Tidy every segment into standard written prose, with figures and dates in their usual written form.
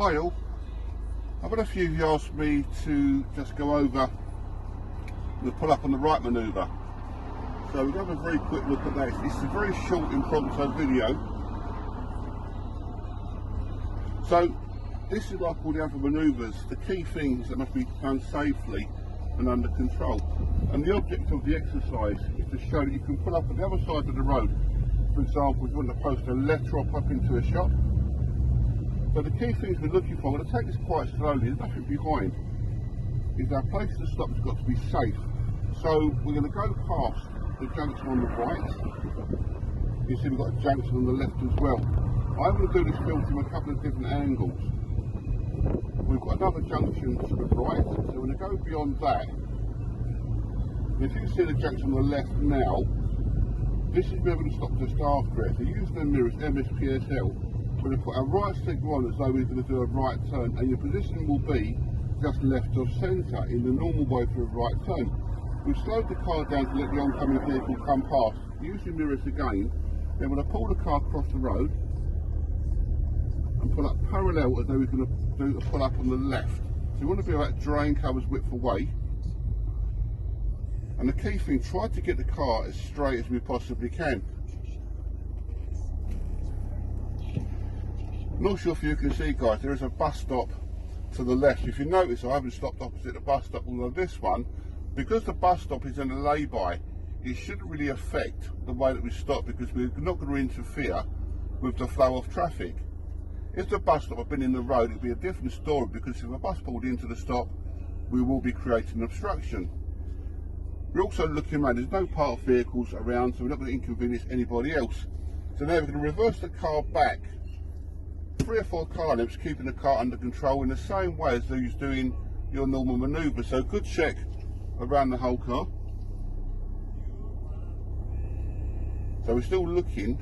Hi all, I've had a few of you asked me to just go over the pull up on the right manoeuvre. So we're going to have a very quick look at that. It's a very short impromptu video. So this is like all the other manoeuvres. The key things that must be done safely and under control. And the object of the exercise is to show that you can pull up on the other side of the road. For example, if you want to post a letter or pop into a shop. So the key things we're looking for, I'm going to take this quite slowly, there's nothing behind, is our place to stop has got to be safe. So we're going to go past the junction on the right. You see we've got a junction on the left as well. I'm going to do this film from a couple of different angles. We've got another junction to the right, so we're going to go beyond that. If you can see the junction on the left now, this is where we're going to stop just after it. So use the mirrors MSPSL. We're going to put our right signal on as though we're going to do a right turn, and your position will be just left of centre in the normal way for a right turn. We've slowed the car down to let the oncoming vehicle come past. Use your mirrors again. Then we're going to pull the car across the road and pull up parallel as though we're going to do a pull up on the left. So you want to be about drain covers width away. And the key thing, try to get the car as straight as we possibly can. Not sure if you can see, guys, there is a bus stop to the left. If you notice, I haven't stopped opposite the bus stop, although this one, because the bus stop is in a lay-by, it shouldn't really affect the way that we stop, because we're not going to interfere with the flow of traffic. If the bus stop had been in the road, it'd be a different story, because if a bus pulled into the stop, we will be creating obstruction. We're also looking around, there's no parked vehicles around, so we're not going to inconvenience anybody else. So now we're going to reverse the car back 3 or 4 car lengths, keeping the car under control in the same way as though you're doing your normal manoeuvre. So good check around the whole car. So we're still looking.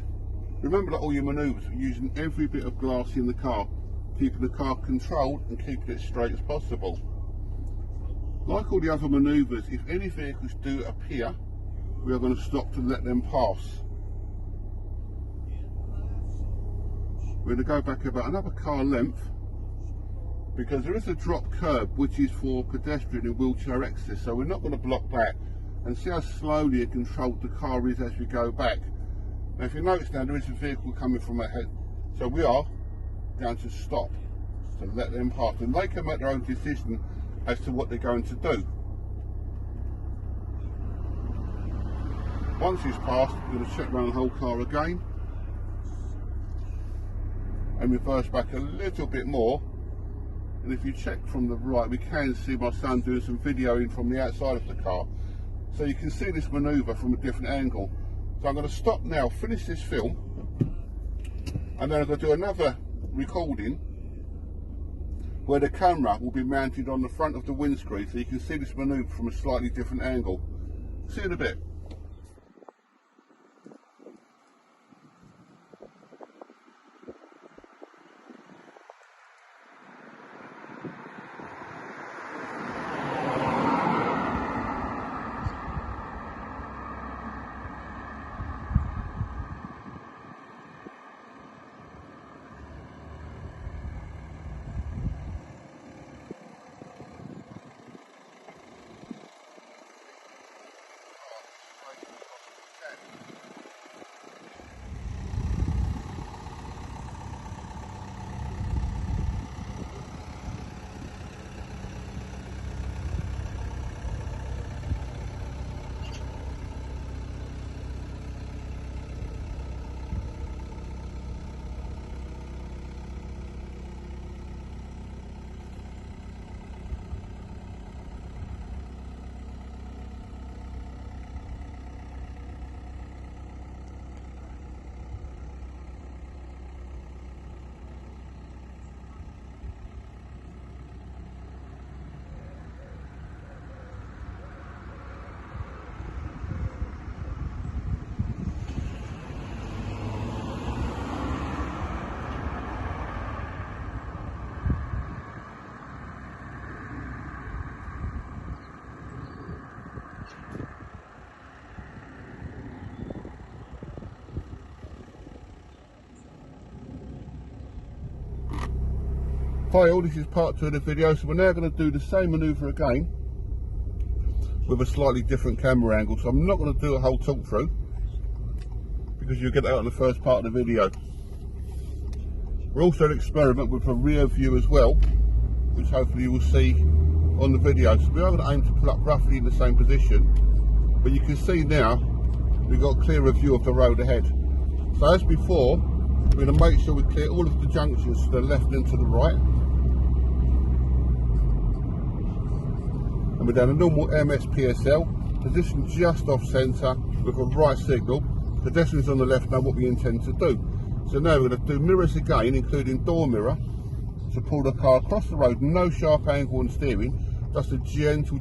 Remember that all your manoeuvres, we're using every bit of glass in the car, keeping the car controlled and keeping it straight as possible. Like all the other manoeuvres, if any vehicles do appear, we are going to stop to let them pass. We're going to go back about another car length, because there is a drop curb which is for pedestrian and wheelchair access, so we're not going to block that. And see how slowly and controlled the car is as we go back. Now if you notice now, there is a vehicle coming from ahead, so we are going to stop to let them pass, and they can make their own decision as to what they're going to do. Once it's passed, we're going to check around the whole car again and reverse back a little bit more. And if you check from the right, we can see my son doing some videoing from the outside of the car, so you can see this manoeuvre from a different angle. So I'm going to stop now, finish this film, and then I'm going to do another recording where the camera will be mounted on the front of the windscreen, so you can see this manoeuvre from a slightly different angle. See you in a bit. Hi all, this is part 2 of the video, so we're now going to do the same manoeuvre again with a slightly different camera angle. So I'm not going to do a whole talk through because you'll get that out in the first part of the video. We're also going to experiment with a rear view as well, which hopefully you will see on the video. So we are going to aim to pull up roughly in the same position, but you can see now we've got a clearer view of the road ahead. So as before, we're going to make sure we clear all of the junctions to the left and to the right. And we're down a normal MS PSL, position just off centre with a right signal. Pedestrians on the left know what we intend to do. So now we're going to do mirrors again, including door mirror, to pull the car across the road. No sharp angle on steering, just a gentle